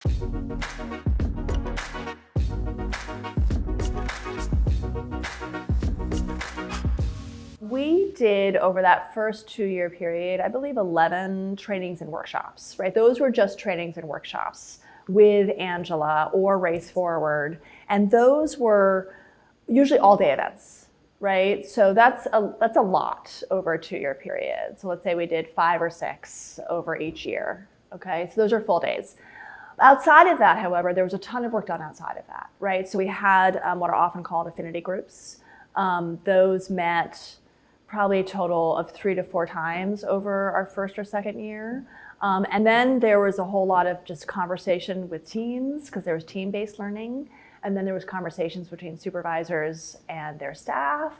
We did, over that first 2-year period, I believe 11 trainings and workshops, right? Those were just trainings and workshops with Angela or Race Forward. And those were usually all-day events, right? So that's a lot over a 2-year period. So let's say we did 5 or 6 over each year, okay? So those are full days. Outside of that, however, there was a ton of work done outside of that, right? So we had what are often called affinity groups. Those met probably a total of 3 to 4 times over our first or second year. And then there was a whole lot of just conversation with teams, because there was team-based learning. And then there was conversations between supervisors and their staff.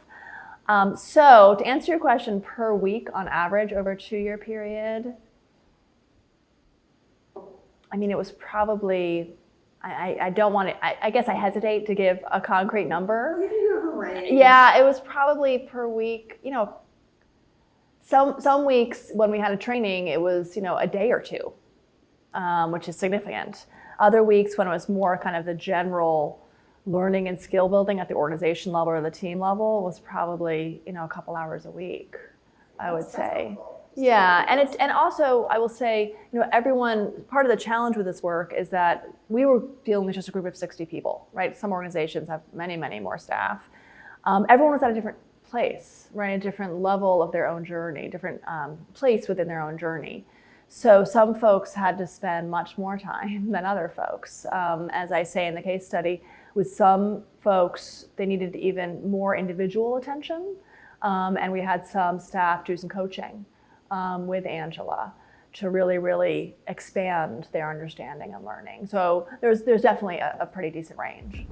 So to answer your question, per week on average over a 2-year period, I mean, it was probably, I don't want to, I guess I hesitate to give a concrete number. You can give a range. Yeah, it was probably per week, some weeks when we had a training, it was, a day or 2, which is significant. Other weeks when it was more kind of the general learning and skill building at the organization level or the team level was probably, a couple hours a week, I would say. Yeah, and also I will say, everyone, part of the challenge with this work is that we were dealing with just a group of 60 people, right? Some organizations have many, many more staff. Everyone was at a different place, right? A different level of their own journey, different place within their own journey. So some folks had to spend much more time than other folks. As I say in the case study, with some folks, they needed even more individual attention. And we had some staff do some coaching with Angela to really, really expand their understanding and learning. So there's definitely a pretty decent range.